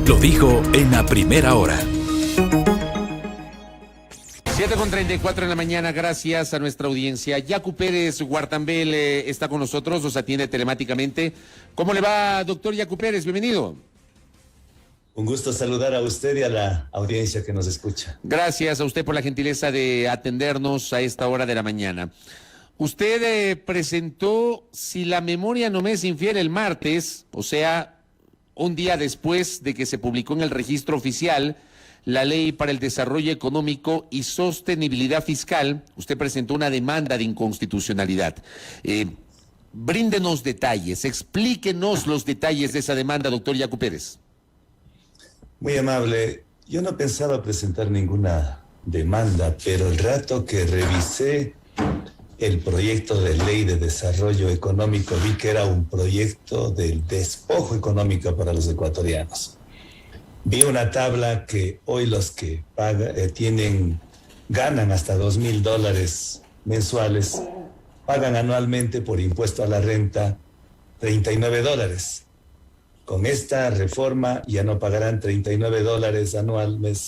Lo dijo en la primera hora. 7:34 en la mañana, gracias a nuestra audiencia. Yacu Pérez Guartambel está con nosotros, nos atiende telemáticamente. ¿Cómo le va, doctor Yacu Pérez? Bienvenido. Un gusto saludar a usted y a la audiencia que nos escucha. Gracias a usted por la gentileza de atendernos a esta hora de la mañana. Usted presentó, si la memoria no me es infiel, el martes, o sea, un día después de que se publicó en el registro oficial la Ley para el Desarrollo Económico y Sostenibilidad Fiscal, usted presentó una demanda de inconstitucionalidad. Bríndenos detalles, explíquenos los detalles de esa demanda, doctor Yacu Pérez. Muy amable. Yo no pensaba presentar ninguna demanda, pero el rato que revisé el proyecto de ley de desarrollo económico vi que era un proyecto del despojo económico para los ecuatorianos. Vi una tabla que hoy los que ganan hasta $2,000 mensuales, pagan anualmente por impuesto a la renta $39. Con esta reforma ya no pagarán $39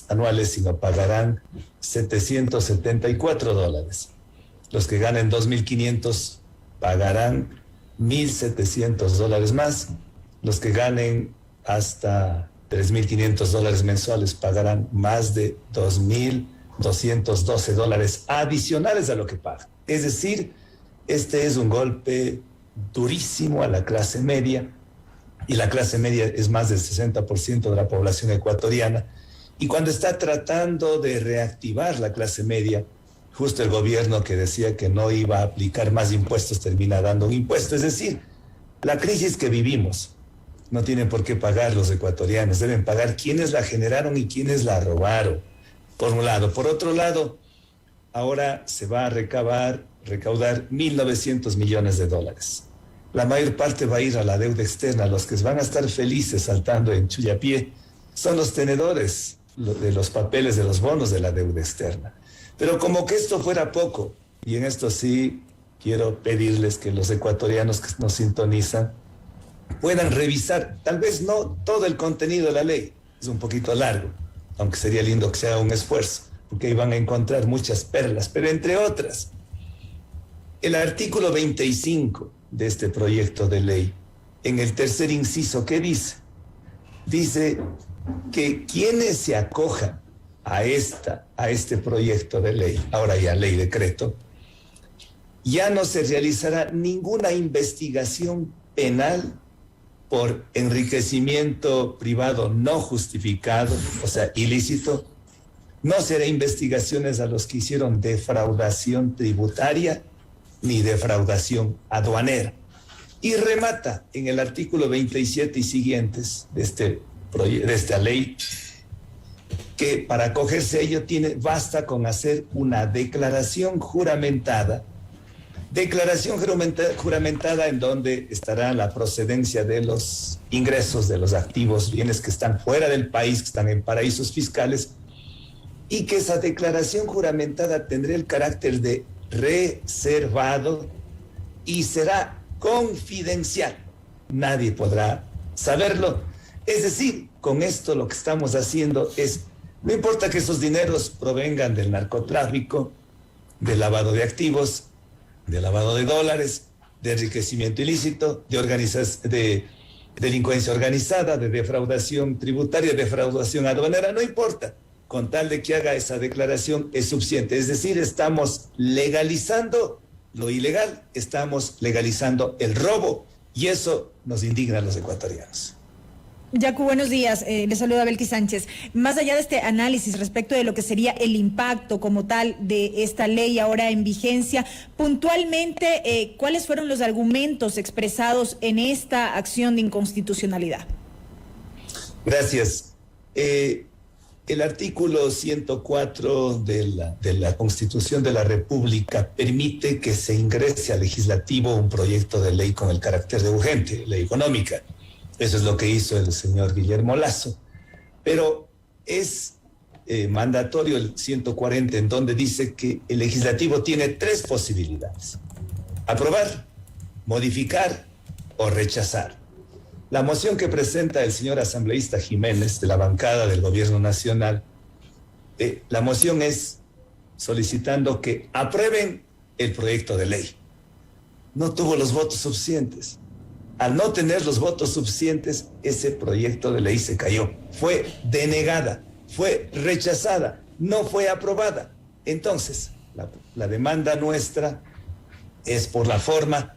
anuales, sino pagarán $774. Los que ganen 2.500 pagarán $1.700 más. Los que ganen hasta $3.500 mensuales pagarán más de $2.212 adicionales a lo que pagan. Es decir, este es un golpe durísimo a la clase media, y la clase media es más del 60% de la población ecuatoriana. Y cuando está tratando de reactivar la clase media, justo el gobierno que decía que no iba a aplicar más impuestos termina dando un impuesto. Es decir, la crisis que vivimos no tienen por qué pagar los ecuatorianos, deben pagar quienes la generaron y quienes la robaron, por un lado. Por otro lado, ahora se va a recaudar $1.900 millones. La mayor parte va a ir a la deuda externa. Los que van a estar felices saltando en Chuyapié son los tenedores de los papeles de los bonos de la deuda externa. Pero como que esto fuera poco, y en esto sí quiero pedirles que los ecuatorianos que nos sintonizan puedan revisar, tal vez no todo el contenido de la ley, es un poquito largo, aunque sería lindo que se haga un esfuerzo, porque ahí van a encontrar muchas perlas, pero entre otras, el artículo 25 de este proyecto de ley, en el tercer inciso, ¿qué dice? Dice que quienes se acojan a este proyecto de ley, ahora ya ley decreto, ya no se realizará ninguna investigación penal por enriquecimiento privado no justificado, o sea, ilícito. No será investigaciones a los que hicieron defraudación tributaria ni defraudación aduanera. Y remata en el artículo 27 y siguientes de esta ley que para acogerse a ello basta con hacer una declaración juramentada en donde estará la procedencia de los ingresos, de los activos, bienes que están fuera del país, que están en paraísos fiscales, y que esa declaración juramentada tendrá el carácter de reservado y será confidencial. Nadie podrá saberlo. Es decir, con esto lo que estamos haciendo es, no importa que esos dineros provengan del narcotráfico, del lavado de activos, de lavado de dólares, de enriquecimiento ilícito, de delincuencia organizada, de defraudación tributaria, de defraudación aduanera, no importa. Con tal de que haga esa declaración es suficiente. Es decir, estamos legalizando lo ilegal, estamos legalizando el robo, y eso nos indigna a los ecuatorianos. Yacu, buenos días. Le saluda Belkis Sánchez. Más allá de este análisis respecto de lo que sería el impacto como tal de esta ley ahora en vigencia, puntualmente, ¿cuáles fueron los argumentos expresados en esta acción de inconstitucionalidad? Gracias. El artículo 104 de la Constitución de la República permite que se ingrese al legislativo un proyecto de ley con el carácter de urgente, ley económica. Eso es lo que hizo el señor Guillermo Lasso. Pero es mandatorio el 140, en donde dice que el legislativo tiene 3 posibilidades: aprobar, modificar o rechazar. La moción que presenta el señor asambleísta Jiménez de la bancada del Gobierno Nacional, la moción es solicitando que aprueben el proyecto de ley. No tuvo los votos suficientes. Al no tener los votos suficientes, ese proyecto de ley se cayó. Fue denegada, fue rechazada, no fue aprobada. Entonces, la demanda nuestra es por la forma,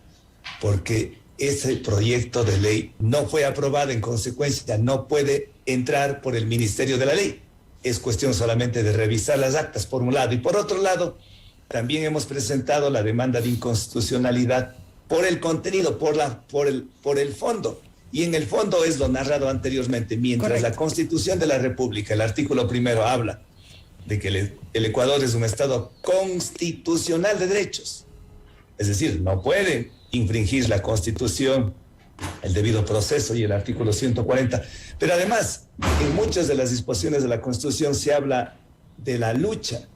porque ese proyecto de ley no fue aprobado, en consecuencia no puede entrar por el Ministerio de la Ley. Es cuestión solamente de revisar las actas, por un lado. Y por otro lado, también hemos presentado la demanda de inconstitucionalidad por el contenido, por el fondo. Y en el fondo es lo narrado anteriormente. Mientras Correcto. La Constitución de la República, el artículo 1 habla de que el Ecuador es un Estado constitucional de derechos. Es decir, no puede infringir la Constitución, el debido proceso y el artículo 140. Pero además, en muchas de las disposiciones de la Constitución se habla de la lucha,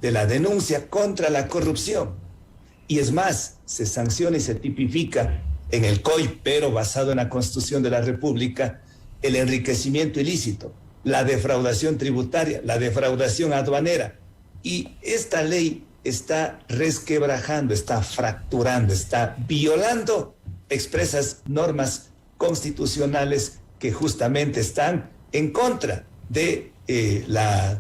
de la denuncia contra la corrupción. Y es más, se sanciona y se tipifica en el COI, pero basado en la Constitución de la República, el enriquecimiento ilícito, la defraudación tributaria, la defraudación aduanera. Y esta ley está resquebrajando, está fracturando, está violando expresas normas constitucionales que justamente están en contra de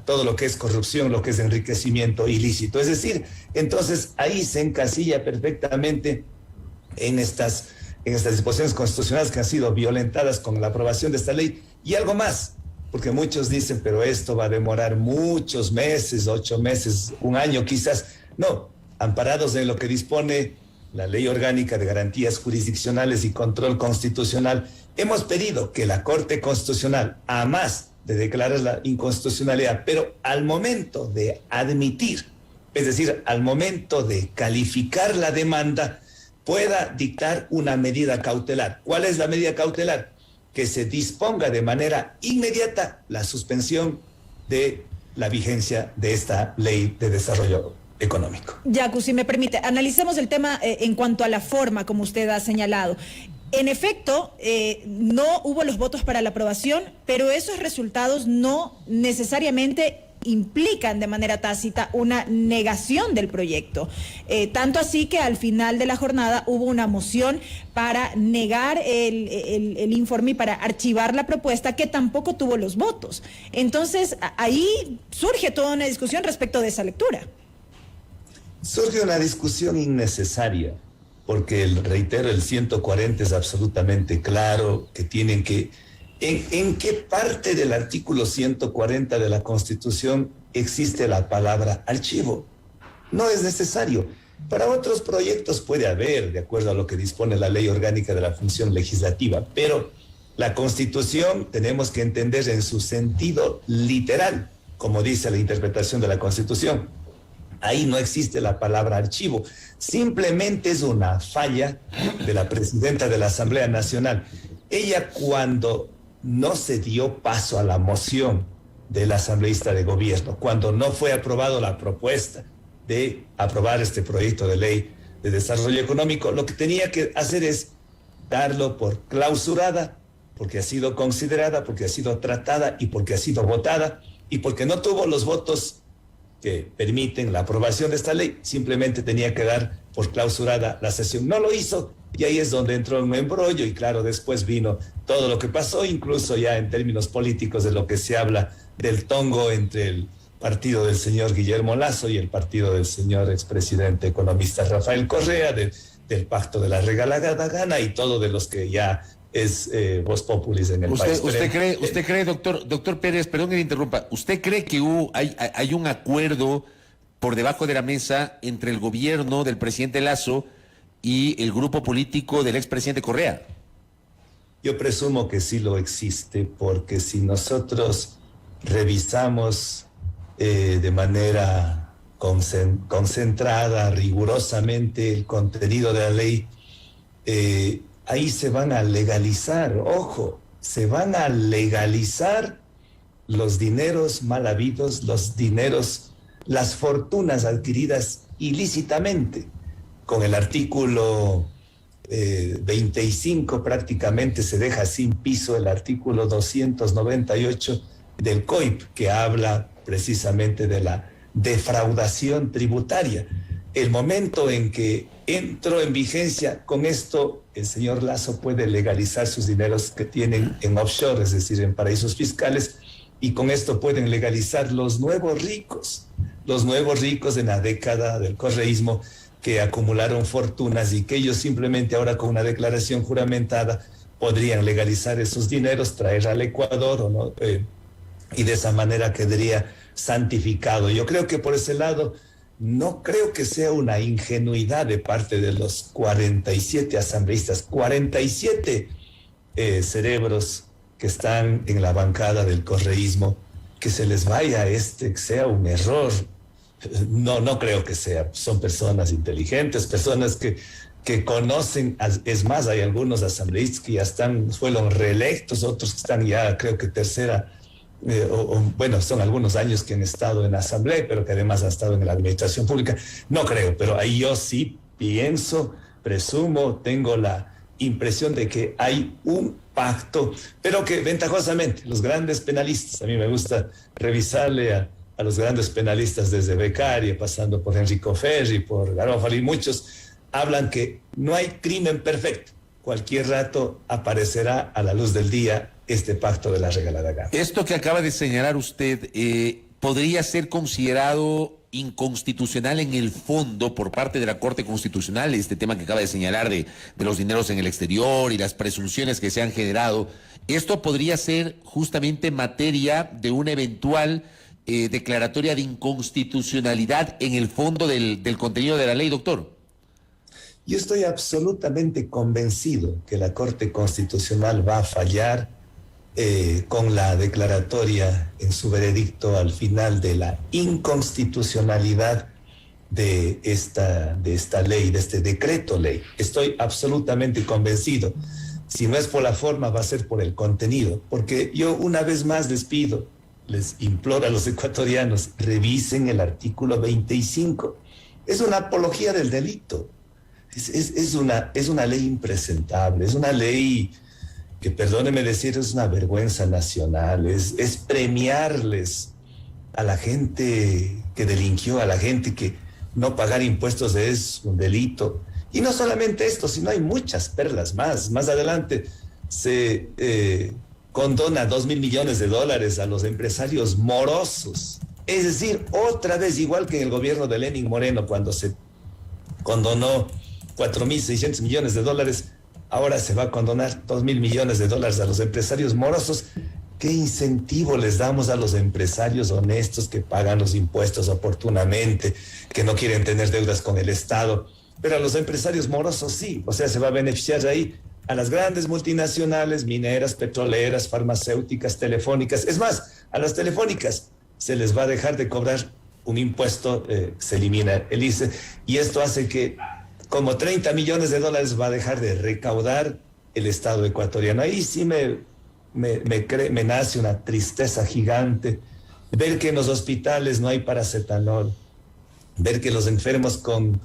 todo lo que es corrupción, lo que es enriquecimiento ilícito. Es decir, entonces ahí se encasilla perfectamente en estas disposiciones constitucionales que han sido violentadas con la aprobación de esta ley. Y algo más, porque muchos dicen, pero esto va a demorar muchos meses, 8 meses, 1 año quizás. No, amparados en lo que dispone la Ley Orgánica de Garantías Jurisdiccionales y Control Constitucional, hemos pedido que la Corte Constitucional, a más de declarar la inconstitucionalidad, pero al momento de admitir, es decir, al momento de calificar la demanda, pueda dictar una medida cautelar. ¿Cuál es la medida cautelar? Que se disponga de manera inmediata la suspensión de la vigencia de esta ley de desarrollo económico. Yacu, si me permite, analicemos el tema en cuanto a la forma, como usted ha señalado. En efecto, no hubo los votos para la aprobación, pero esos resultados no necesariamente implican de manera tácita una negación del proyecto. Tanto así que al final de la jornada hubo una moción para negar el informe y para archivar la propuesta, que tampoco tuvo los votos. Entonces, ahí surge toda una discusión respecto de esa lectura. Surge una discusión innecesaria, porque, reitero, el 140 es absolutamente claro que tienen que... ¿En qué parte del artículo 140 de la Constitución existe la palabra archivo? No es necesario. Para otros proyectos puede haber, de acuerdo a lo que dispone la Ley Orgánica de la Función Legislativa, pero la Constitución tenemos que entender en su sentido literal, como dice la interpretación de la Constitución. Ahí no existe la palabra archivo. Simplemente es una falla de la presidenta de la Asamblea Nacional. Ella, cuando no se dio paso a la moción del asambleísta de gobierno, cuando no fue aprobada la propuesta de aprobar este proyecto de ley de desarrollo económico, lo que tenía que hacer es darlo por clausurada, porque ha sido considerada, porque ha sido tratada y porque ha sido votada, y porque no tuvo los votos que permiten la aprobación de esta ley. Simplemente tenía que dar por clausurada la sesión. No lo hizo, y ahí es donde entró un embrollo, y claro, después vino todo lo que pasó, incluso ya en términos políticos, de lo que se habla del tongo entre el partido del señor Guillermo Lasso y el partido del señor expresidente economista Rafael Correa, del pacto de la regalada gana, y todo de los que ya es voz populis en el país. ¿Usted cree, doctor Pérez, perdón que le interrumpa, ¿usted cree que hay un acuerdo por debajo de la mesa entre el gobierno del presidente Lasso y el grupo político del expresidente Correa? Yo presumo que sí lo existe, porque si nosotros revisamos de manera concentrada, rigurosamente, el contenido de la ley, ahí se van a legalizar, ojo, se van a legalizar los dineros mal habidos, los dineros, las fortunas adquiridas ilícitamente. Con el artículo 25 prácticamente se deja sin piso el artículo 298 del COIP, que habla precisamente de la defraudación tributaria. El momento en que entró en vigencia, con esto el señor Lasso puede legalizar sus dineros que tienen en offshore, es decir, en paraísos fiscales, y con esto pueden legalizar los nuevos ricos en la década del correísmo, que acumularon fortunas y que ellos simplemente ahora con una declaración juramentada podrían legalizar esos dineros, traer al Ecuador, ¿o no? Y de esa manera quedaría santificado. Yo creo que por ese lado no creo que sea una ingenuidad de parte de los 47 asambleístas, 47 cerebros que están en la bancada del correísmo, que se les vaya que sea un error. No creo que sea. Son personas inteligentes, personas que conocen. Es más, hay algunos asambleístas que ya fueron reelectos, otros que están ya, creo que tercera, bueno, son algunos años que han estado en la asamblea, pero que además han estado en la administración pública. No creo, pero ahí yo sí pienso, presumo, tengo la impresión de que hay un pacto, pero que ventajosamente los grandes penalistas, a mí me gusta revisarle a los grandes penalistas desde Beccaria, pasando por Enrico Ferri, por Garófalo y muchos, hablan que no hay crimen perfecto. Cualquier rato aparecerá a la luz del día este pacto de la regalada gana. Esto que acaba de señalar usted, ¿podría ser considerado inconstitucional en el fondo por parte de la Corte Constitucional, este tema que acaba de señalar de los dineros en el exterior y las presunciones que se han generado? ¿Esto podría ser justamente materia de una eventual declaratoria de inconstitucionalidad en el fondo del contenido de la ley, doctor? Yo estoy absolutamente convencido que la Corte Constitucional va a fallar con la declaratoria en su veredicto al final de la inconstitucionalidad de esta ley, de este decreto ley. Estoy absolutamente convencido. Si no es por la forma, va a ser por el contenido. Porque yo una vez más les imploro a los ecuatorianos, revisen el artículo 25. Es una apología del delito. Es una ley impresentable, es una ley que, perdóneme decir, es una vergüenza nacional, es premiarles a la gente que delinquió, a la gente que no pagar impuestos es un delito. Y no solamente esto, sino hay muchas perlas más. Más adelante se condona $2.000 millones a los empresarios morosos. Es decir, otra vez, igual que en el gobierno de Lenín Moreno, cuando se condonó $4.600 millones, ahora se va a condonar $2.000 millones a los empresarios morosos. ¿Qué incentivo les damos a los empresarios honestos que pagan los impuestos oportunamente, que no quieren tener deudas con el Estado? Pero a los empresarios morosos sí, o sea, se va a beneficiar ahí a las grandes multinacionales, mineras, petroleras, farmacéuticas, telefónicas. Es más, a las telefónicas se les va a dejar de cobrar un impuesto, se elimina el ICE, y esto hace que como $30 millones va a dejar de recaudar el Estado ecuatoriano. Ahí sí me nace una tristeza gigante ver que en los hospitales no hay paracetamol, ver que los enfermos con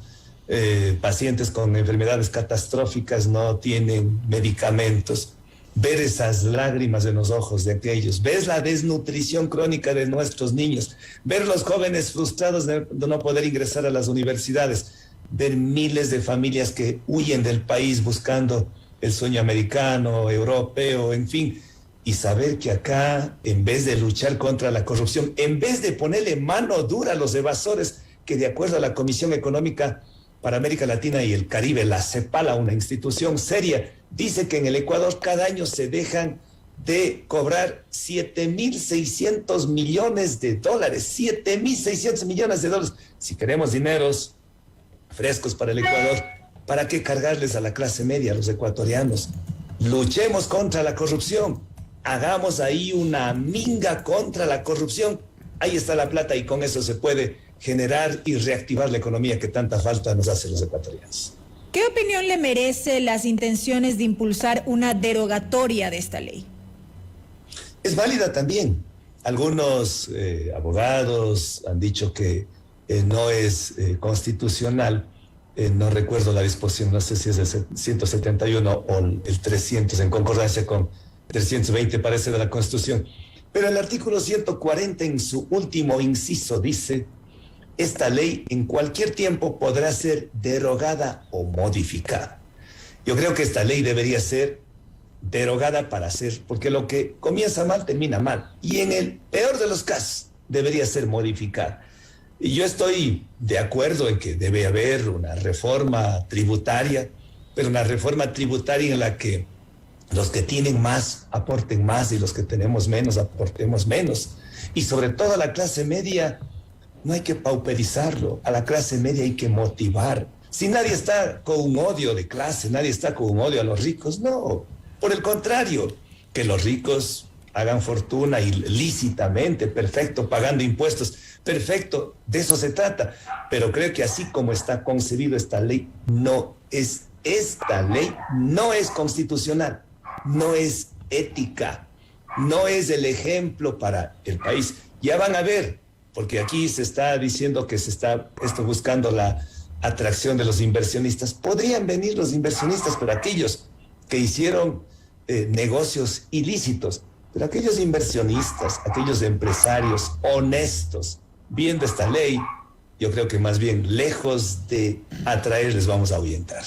pacientes con enfermedades catastróficas no tienen medicamentos, ver esas lágrimas en los ojos de aquellos, ver la desnutrición crónica de nuestros niños, ver los jóvenes frustrados de no poder ingresar a las universidades, ver miles de familias que huyen del país buscando el sueño americano, europeo, en fin, y saber que acá, en vez de luchar contra la corrupción, en vez de ponerle mano dura a los evasores, que de acuerdo a la Comisión Económica para América Latina y el Caribe, la CEPALA, una institución seria, dice que en el Ecuador cada año se dejan de cobrar $7.600 millones. $7.600 millones. Si queremos dineros frescos para el Ecuador, ¿para qué cargarles a la clase media, a los ecuatorianos? Luchemos contra la corrupción, hagamos ahí una minga contra la corrupción. Ahí está la plata y con eso se puede generar y reactivar la economía que tanta falta nos hace los ecuatorianos. ¿Qué opinión le merece las intenciones de impulsar una derogatoria de esta ley? Es válida también. Algunos abogados han dicho que no es constitucional, no recuerdo la disposición, no sé si es el 171 o el 300, en concordancia con 320 parece de la Constitución. Pero el artículo 140 en su último inciso dice: esta ley en cualquier tiempo podrá ser derogada o modificada. Yo creo que esta ley debería ser derogada para ser, porque lo que comienza mal termina mal, y en el peor de los casos debería ser modificada. Y yo estoy de acuerdo en que debe haber una reforma tributaria, pero una reforma tributaria en la que los que tienen más aporten más y los que tenemos menos aportemos menos. Y sobre todo a la clase media no hay que pauperizarlo, a la clase media hay que motivar. Si nadie está con un odio de clase, nadie está con un odio a los ricos, no. Por el contrario, que los ricos hagan fortuna ilícitamente, perfecto, pagando impuestos, perfecto, de eso se trata. Pero creo que así como está concebido esta ley no es constitucional, no es ética, no es el ejemplo para el país. Ya van a ver, porque aquí se está diciendo que se está buscando la atracción de los inversionistas. Podrían venir los inversionistas, pero aquellos que hicieron negocios ilícitos, pero aquellos inversionistas, aquellos empresarios honestos, viendo esta ley, yo creo que más bien lejos de atraerles vamos a ahuyentar.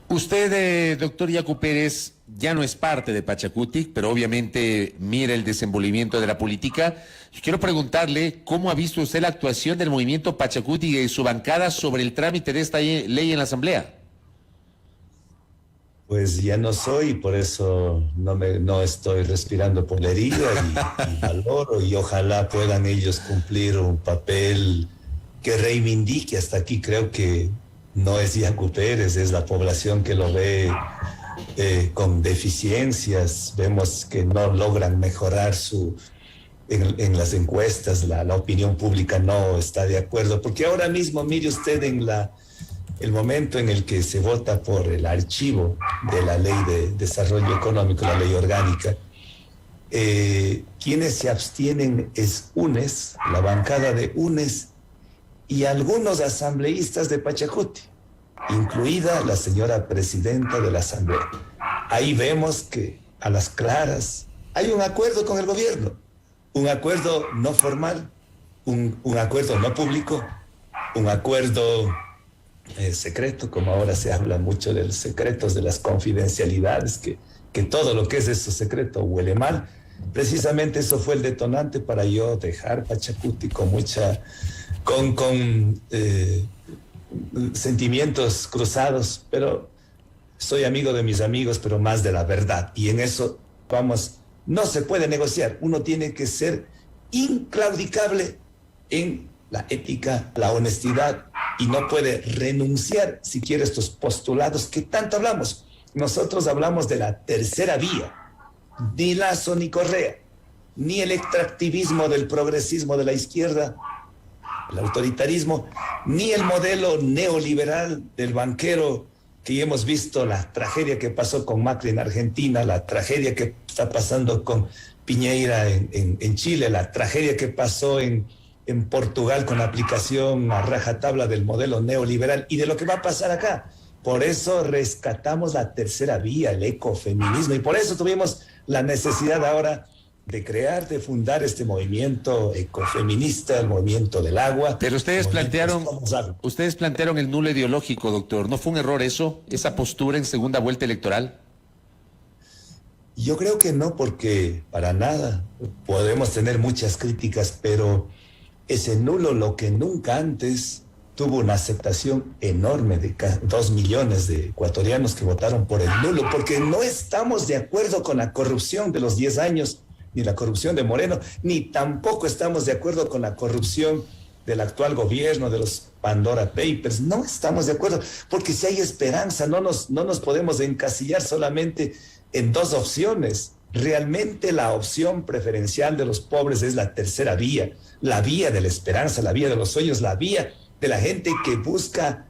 Usted, doctor Yacu Pérez, ya no es parte de Pachacutic, pero obviamente mira el desenvolvimiento de la política. Quiero preguntarle cómo ha visto usted la actuación del movimiento Pachacutic y de su bancada sobre el trámite de esta ley en la Asamblea. Pues ya no soy, por eso no estoy respirando por la herida y valoro, y ojalá puedan ellos cumplir un papel que reivindique. Hasta aquí creo que no es Yacu Pérez, es la población que lo ve con deficiencias. Vemos que no logran mejorar en las encuestas, la opinión pública no está de acuerdo, porque ahora mismo mire usted el momento en el que se vota por el archivo de la Ley de Desarrollo Económico, la ley orgánica, quienes se abstienen es UNES, la bancada de UNES, y algunos asambleístas de Pachacuti, incluida la señora presidenta de la Asamblea. Ahí vemos que a las claras hay un acuerdo con el gobierno, un acuerdo no formal, un acuerdo no público, un acuerdo secreto, como ahora se habla mucho de los secretos, de las confidencialidades, que todo lo que es eso secreto huele mal. Precisamente eso fue el detonante para yo dejar Pachacuti con sentimientos cruzados, pero soy amigo de mis amigos, pero más de la verdad. Y en eso, no se puede negociar. Uno tiene que ser inclaudicable en la ética, la honestidad, y no puede renunciar siquiera a estos postulados que tanto hablamos. Nosotros hablamos de la tercera vía, ni Lazo ni Correa, ni el extractivismo del progresismo de la izquierda, el autoritarismo, ni el modelo neoliberal del banquero, que hemos visto la tragedia que pasó con Macri en Argentina, la tragedia que está pasando con Piñera en Chile, la tragedia que pasó en Portugal con la aplicación a rajatabla del modelo neoliberal, y de lo que va a pasar acá. Por eso rescatamos la tercera vía, el ecofeminismo, y por eso tuvimos la necesidad ahora de fundar este movimiento ecofeminista, el movimiento del agua. Pero ustedes plantearon el nulo ideológico, doctor. ¿No fue un error esa postura en segunda vuelta electoral? Yo creo que no, porque para nada. Podemos tener muchas críticas, pero ese nulo, lo que nunca antes, tuvo una aceptación enorme de 2 millones de ecuatorianos que votaron por el nulo, porque no estamos de acuerdo con la corrupción de los 10 años, ni la corrupción de Moreno, ni tampoco estamos de acuerdo con la corrupción del actual gobierno, de los Pandora Papers. No estamos de acuerdo, porque si hay esperanza, no nos podemos encasillar solamente en dos opciones. Realmente la opción preferencial de los pobres es la tercera vía, la vía de la esperanza, la vía de los sueños, la vía de la gente que busca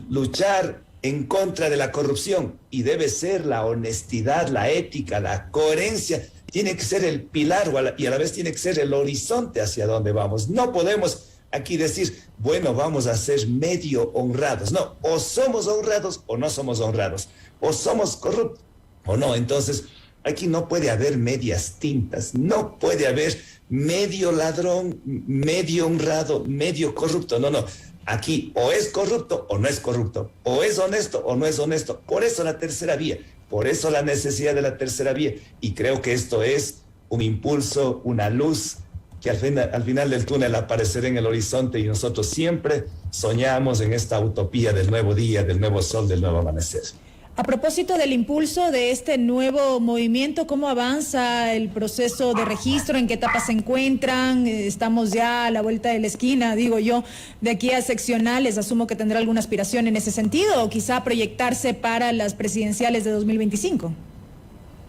luchar en contra de la corrupción, y debe ser la honestidad, la ética, la coherencia. Tiene que ser el pilar y a la vez tiene que ser el horizonte hacia donde vamos. No podemos aquí decir, bueno, vamos a ser medio honrados. No, o somos honrados o no somos honrados, o somos corruptos o no. Entonces, aquí no puede haber medias tintas, no puede haber medio ladrón, medio honrado, medio corrupto. No, no. Aquí o es corrupto o no es corrupto, o es honesto o no es honesto. Por eso la tercera vía, por eso la necesidad de la tercera vía. Y creo que esto es un impulso, una luz que al final del túnel aparecerá en el horizonte, y nosotros siempre soñamos en esta utopía del nuevo día, del nuevo sol, del nuevo amanecer. A propósito del impulso de este nuevo movimiento, ¿cómo avanza el proceso de registro? ¿En qué etapa se encuentran? Estamos ya a la vuelta de la esquina, digo yo, de aquí a seccionales. Asumo que tendrá alguna aspiración en ese sentido, o quizá proyectarse para las presidenciales de 2025.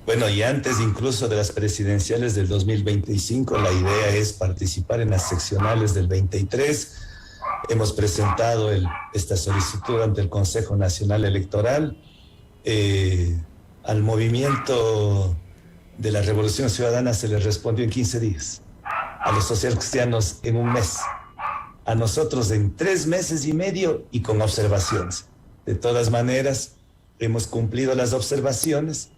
Bueno, y antes incluso de las presidenciales del 2025, la idea es participar en las seccionales del 23. Hemos presentado esta solicitud ante el Consejo Nacional Electoral. Al movimiento de la Revolución Ciudadana se le respondió en 15 días, a los socialcristianos en un mes, a nosotros en 3 meses y medio y con observaciones. De todas maneras, hemos cumplido las observaciones.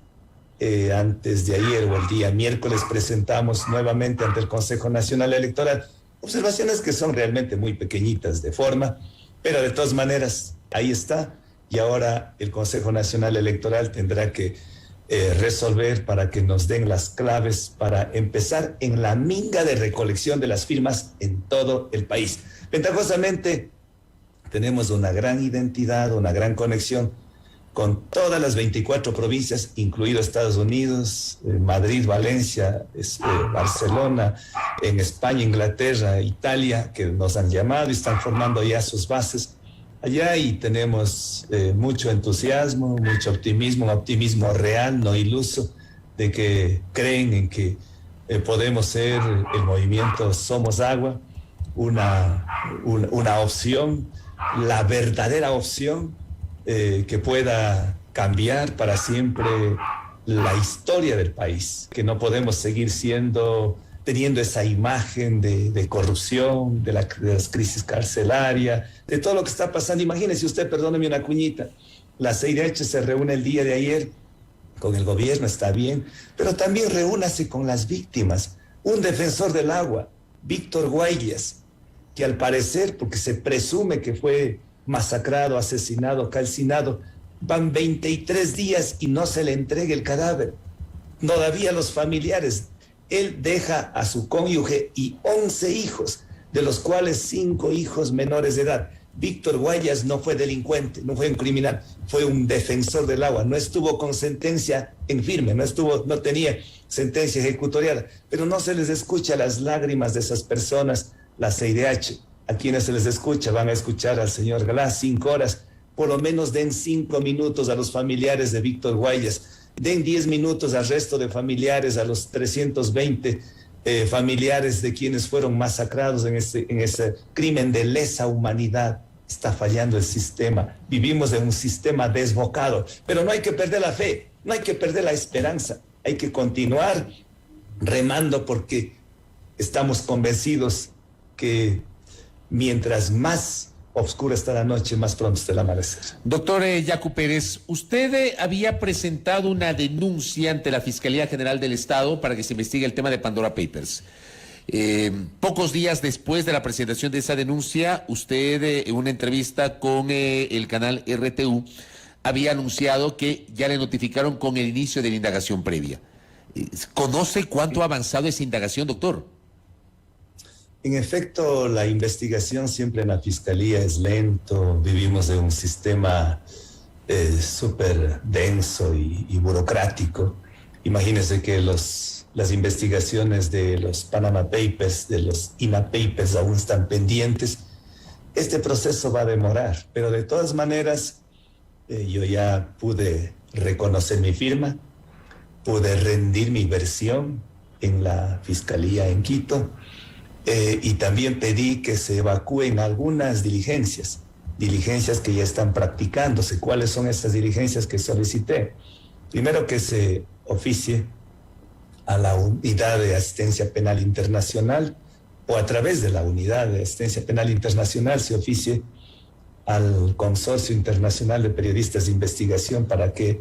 Antes de ayer o el día miércoles presentamos nuevamente ante el Consejo Nacional Electoral observaciones que son realmente muy pequeñitas de forma, pero de todas maneras ahí está. Y ahora el Consejo Nacional Electoral tendrá que resolver para que nos den las claves para empezar en la minga de recolección de las firmas en todo el país. Ventajosamente, tenemos una gran identidad, una gran conexión con todas las 24 provincias, incluido Estados Unidos, Madrid, Valencia, Barcelona, en España, Inglaterra, Italia, que nos han llamado y están formando ya sus bases allá, y tenemos mucho entusiasmo, mucho optimismo, un optimismo real, no iluso, de que creen en que podemos ser el movimiento Somos Agua, una opción, la verdadera opción que pueda cambiar para siempre la historia del país, que no podemos seguir teniendo esa imagen de corrupción, de las crisis carcelarias, de todo lo que está pasando. Imagínese usted, perdóneme una cuñita, la CIDH se reúne el día de ayer con el gobierno, está bien, pero también reúnase con las víctimas. Un defensor del agua, Víctor Guayas, que al parecer, porque se presume que fue masacrado, asesinado, calcinado, van 23 días y no se le entrega el cadáver. Todavía los familiares. Él deja a su cónyuge y 11 hijos, de los cuales 5 hijos menores de edad. Víctor Guayas no fue delincuente, no fue un criminal, fue un defensor del agua. No estuvo con sentencia en firme, no tenía sentencia ejecutorial, pero no se les escucha las lágrimas de esas personas. La CIDH, a quienes se les escucha, van a escuchar al señor Glass 5 horas. Por lo menos den 5 minutos a los familiares de Víctor Guayas. Den 10 minutos al resto de familiares, a los 320 familiares de quienes fueron masacrados en ese crimen de lesa humanidad. Está fallando el sistema. Vivimos en un sistema desbocado, pero no hay que perder la fe, no hay que perder la esperanza. Hay que continuar remando, porque estamos convencidos que mientras más oscura está la noche, más pronto está el amanecer. Doctor Yacu Pérez, usted había presentado una denuncia ante la Fiscalía General del Estado para que se investigue el tema de Pandora Papers. Pocos días después de la presentación de esa denuncia, usted en una entrevista con el canal RTU había anunciado que ya le notificaron con el inicio de la indagación previa. ¿Conoce cuánto ha avanzado esa indagación, doctor? En efecto, la investigación siempre en la Fiscalía es lento. Vivimos en un sistema súper denso y burocrático. Imagínense que las investigaciones de los Panama Papers, de los INA Papers aún están pendientes. Este proceso va a demorar, pero de todas maneras yo ya pude reconocer mi firma, pude rendir mi versión en la Fiscalía en Quito. Y también pedí que se evacúen algunas diligencias que ya están practicándose. ¿Cuáles son esas diligencias que solicité? Primero, que se oficie a la Unidad de Asistencia Penal Internacional o a través de la Unidad de Asistencia Penal Internacional se oficie al Consorcio Internacional de Periodistas de Investigación para que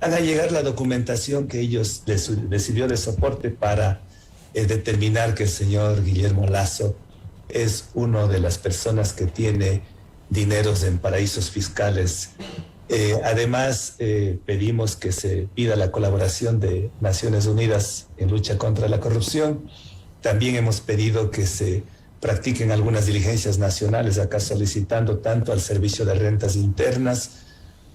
haga llegar la documentación que ellos les sirvió de soporte para determinar que el señor Guillermo Lasso es una de las personas que tiene dineros en paraísos fiscales. Además, pedimos que se pida la colaboración de Naciones Unidas en lucha contra la corrupción. También hemos pedido que se practiquen algunas diligencias nacionales, acá solicitando tanto al Servicio de Rentas Internas,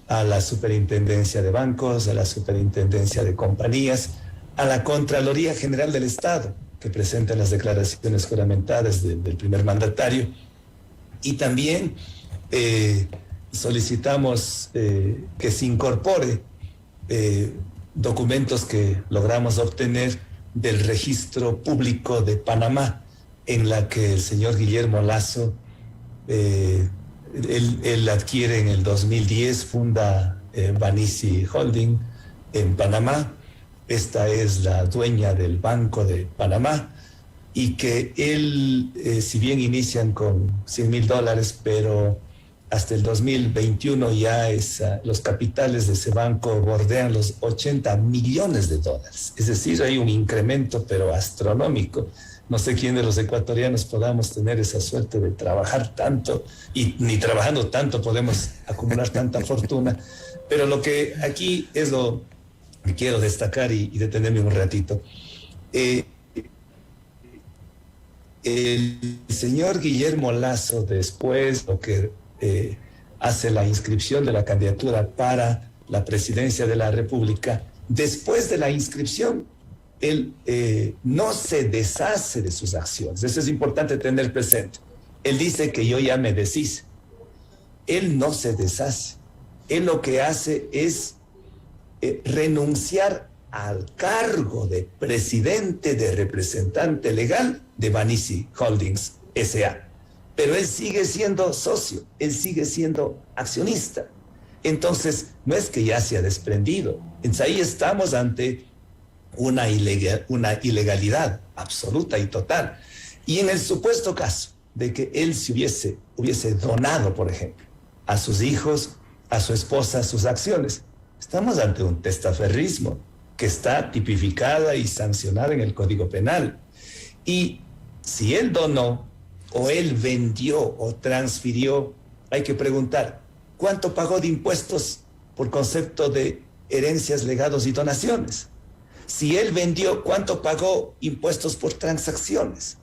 a la Superintendencia de Bancos, a la Superintendencia de Compañías, a la Contraloría General del Estado, que presenten las declaraciones juramentadas del primer mandatario. Y también solicitamos que se incorpore documentos que logramos obtener del registro público de Panamá, en la que el señor Guillermo Lasso, él adquiere en el 2010, funda Banisi Holding en Panamá. Esta es la dueña del Banco de Panamá, y que él, si bien inician con $100,000, pero hasta el 2021 ya los capitales de ese banco bordean los $80 millones. Es decir, hay un incremento, pero astronómico. No sé quién de los ecuatorianos podamos tener esa suerte de trabajar tanto, y ni trabajando tanto podemos acumular tanta fortuna. Pero lo que aquí es lo que quiero destacar y detenerme un ratito. El señor Guillermo Lasso, después lo que hace la inscripción de la candidatura para la presidencia de la República, después de la inscripción, él no se deshace de sus acciones. Eso es importante tener presente. Él dice que yo ya me deshice. Él no se deshace. Él lo que hace es renunciar al cargo de presidente de representante legal de Banisi Holdings S.A. Pero él sigue siendo socio, él sigue siendo accionista. Entonces, no es que ya se ha desprendido. Entonces, ahí estamos ante una ilegalidad absoluta y total. Y en el supuesto caso de que él se hubiese donado, por ejemplo, a sus hijos, a su esposa, sus acciones, estamos ante un testaferrismo que está tipificada y sancionada en el Código Penal. Y si él donó, o él vendió o transfirió, hay que preguntar, ¿cuánto pagó de impuestos por concepto de herencias, legados y donaciones? Si él vendió, ¿cuánto pagó impuestos por transacciones?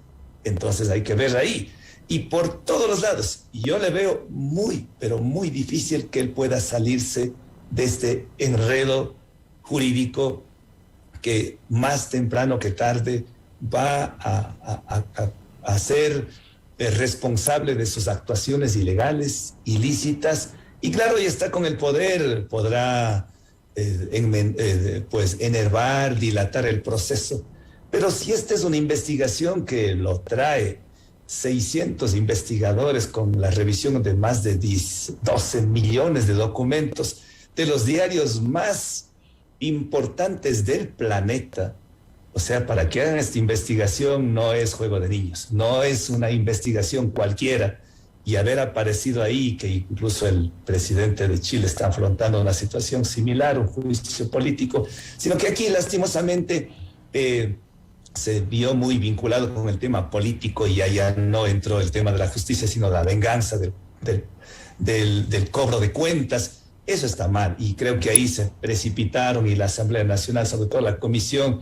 Entonces hay que ver ahí. Y por todos los lados, yo le veo muy, pero muy difícil que él pueda salirse de este enredo jurídico que más temprano que tarde va a ser responsable de sus actuaciones ilegales, ilícitas, y claro, ya está con el poder, podrá pues enervar, dilatar el proceso. Pero si esta es una investigación que lo trae 600 investigadores con la revisión de más de 12 millones de documentos de los diarios más importantes del planeta, o sea, para que hagan esta investigación no es juego de niños, no es una investigación cualquiera. Y haber aparecido ahí, que incluso el presidente de Chile está afrontando una situación similar, un juicio político, sino que aquí lastimosamente se vio muy vinculado con el tema político, y allá no entró el tema de la justicia, sino la venganza del cobro de cuentas. Eso está mal, y creo que ahí se precipitaron, y la Asamblea Nacional, sobre todo la Comisión,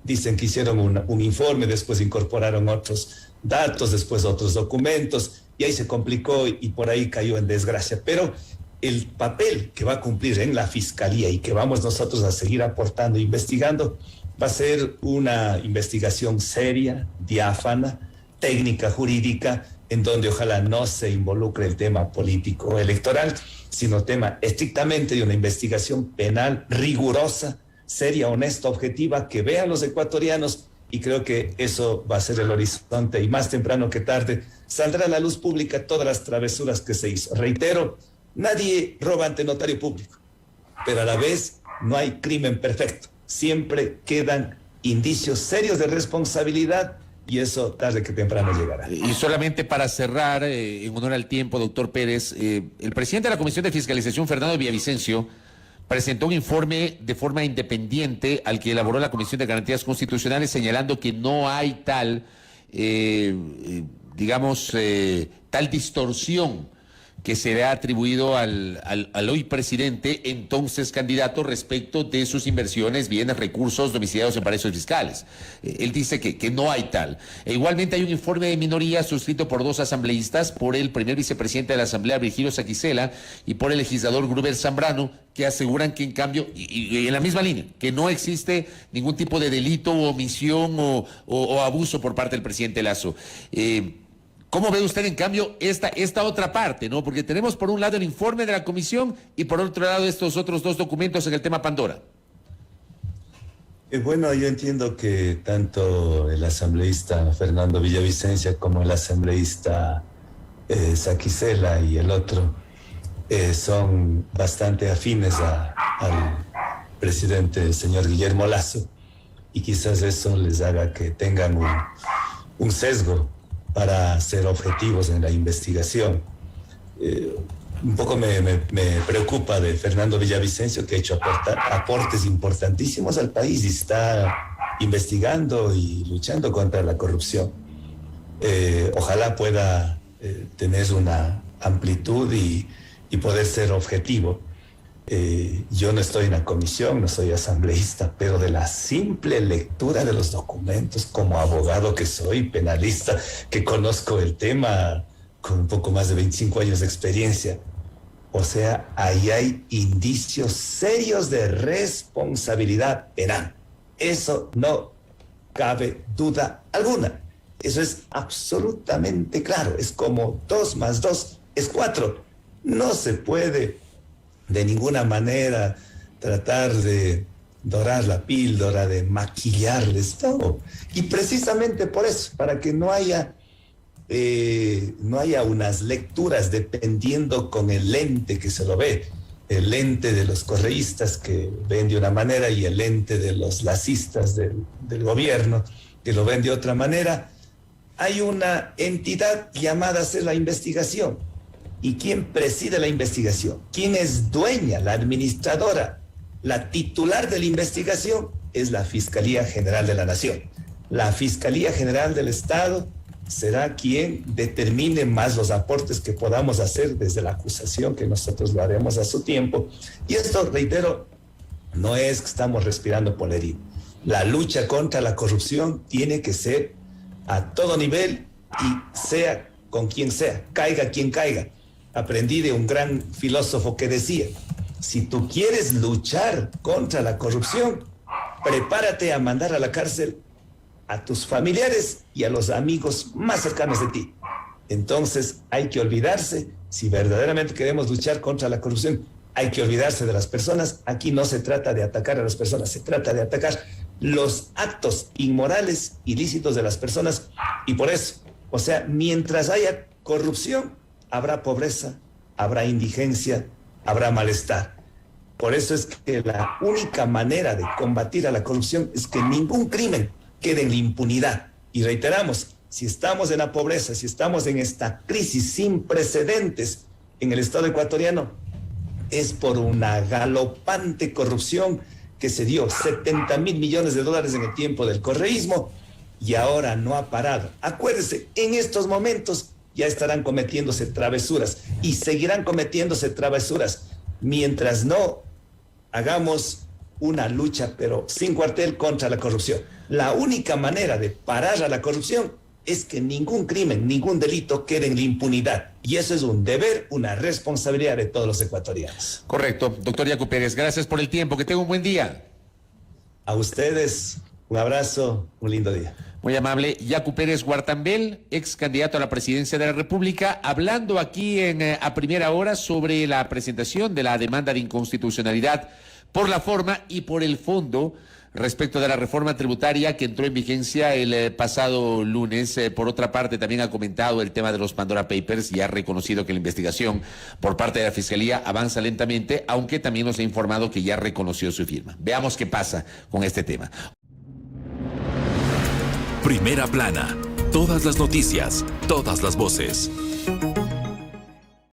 dicen que hicieron un informe, después incorporaron otros datos, después otros documentos, y ahí se complicó y por ahí cayó en desgracia. Pero el papel que va a cumplir en la Fiscalía y que vamos nosotros a seguir aportando, investigando, va a ser una investigación seria, diáfana, técnica, jurídica, en donde ojalá no se involucre el tema político electoral, sino tema estrictamente de una investigación penal rigurosa, seria, honesta, objetiva, que vean los ecuatorianos, y creo que eso va a ser el horizonte, y más temprano que tarde saldrá a la luz pública todas las travesuras que se hizo. Reitero, nadie roba ante notario público, pero a la vez no hay crimen perfecto. Siempre quedan indicios serios de responsabilidad y eso tarde que temprano llegará. Y solamente para cerrar, en honor al tiempo, doctor Pérez, el presidente de la Comisión de Fiscalización, Fernando Villavicencio, presentó un informe de forma independiente al que elaboró la Comisión de Garantías Constitucionales, señalando que no hay tal, tal distorsión que se le ha atribuido al hoy presidente, entonces candidato, respecto de sus inversiones, bienes, recursos domiciliados en paraísos fiscales. Él dice que no hay tal. Igualmente hay un informe de minoría suscrito por 2 asambleístas, por el primer vicepresidente de la Asamblea, Virgilio Saquicela, y por el legislador Gruber Zambrano, que aseguran que en cambio, y en la misma línea, que no existe ningún tipo de delito o omisión o abuso por parte del presidente Lasso. ¿Cómo ve usted, en cambio, esta otra parte, ¿no? Porque tenemos por un lado el informe de la comisión y por otro lado estos otros 2 documentos en el tema Pandora. Bueno, yo entiendo que tanto el asambleísta Fernando Villavicencio como el asambleísta Saquicela y el otro son bastante afines al presidente, el señor Guillermo Lasso, y quizás eso les haga que tengan un sesgo para ser objetivos en la investigación. Un poco me preocupa de Fernando Villavicencio, que ha hecho aportes importantísimos al país y está investigando y luchando contra la corrupción. Ojalá pueda tener una amplitud y poder ser objetivo. Yo no estoy en la comisión, no soy asambleísta, pero de la simple lectura de los documentos, como abogado que soy, penalista, que conozco el tema con un poco más de 25 años de experiencia, o sea, ahí hay indicios serios de responsabilidad penal. Eso no cabe duda alguna. Eso es absolutamente claro. Es como 2 más 2 es 4. No se puede de ninguna manera tratar de dorar la píldora, de maquillarles todo. Y precisamente por eso, para que no haya unas lecturas dependiendo con el lente que se lo ve, el lente de los correístas que ven de una manera y el lente de los lacistas del gobierno que lo ven de otra manera. Hay una entidad llamada a hacer la investigación. ¿Y quién preside la investigación? ¿Quién es dueña, la administradora, la titular de la investigación? Es la Fiscalía General de la Nación. La Fiscalía General del Estado será quien determine más los aportes que podamos hacer desde la acusación, que nosotros lo haremos a su tiempo. Y esto, reitero, no es que estamos respirando por la herida. La lucha contra la corrupción tiene que ser a todo nivel y sea con quien sea, caiga quien caiga. Aprendí de un gran filósofo que decía, si tú quieres luchar contra la corrupción, prepárate a mandar a la cárcel a tus familiares y a los amigos más cercanos de ti. Entonces hay que olvidarse, si verdaderamente queremos luchar contra la corrupción, hay que olvidarse de las personas. Aquí no se trata de atacar a las personas, se trata de atacar los actos inmorales, ilícitos de las personas. Y por eso, o sea, mientras haya corrupción, habrá pobreza, habrá indigencia, habrá malestar. Por eso es que la única manera de combatir a la corrupción es que ningún crimen quede en la impunidad. Y reiteramos, si estamos en la pobreza, si estamos en esta crisis sin precedentes en el Estado ecuatoriano, es por una galopante corrupción que se dio, 70.000 millones de dólares en el tiempo del correísmo, y ahora no ha parado. Acuérdense, en estos momentos ya estarán cometiéndose travesuras y seguirán cometiéndose travesuras mientras no hagamos una lucha, pero sin cuartel, contra la corrupción. La única manera de parar a la corrupción es que ningún crimen, ningún delito quede en la impunidad. Y eso es un deber, una responsabilidad de todos los ecuatorianos. Correcto. Doctor Yacu Pérez, gracias por el tiempo. Que tenga un buen día. A ustedes, un abrazo, un lindo día. Muy amable. Yacu Pérez Guartambel, ex candidato a la presidencia de la República, hablando aquí a primera hora sobre la presentación de la demanda de inconstitucionalidad por la forma y por el fondo respecto de la reforma tributaria que entró en vigencia el pasado lunes. Por otra parte, también ha comentado el tema de los Pandora Papers y ha reconocido que la investigación por parte de la Fiscalía avanza lentamente, aunque también nos ha informado que ya reconoció su firma. Veamos qué pasa con este tema. Primera Plana. Todas las noticias, todas las voces.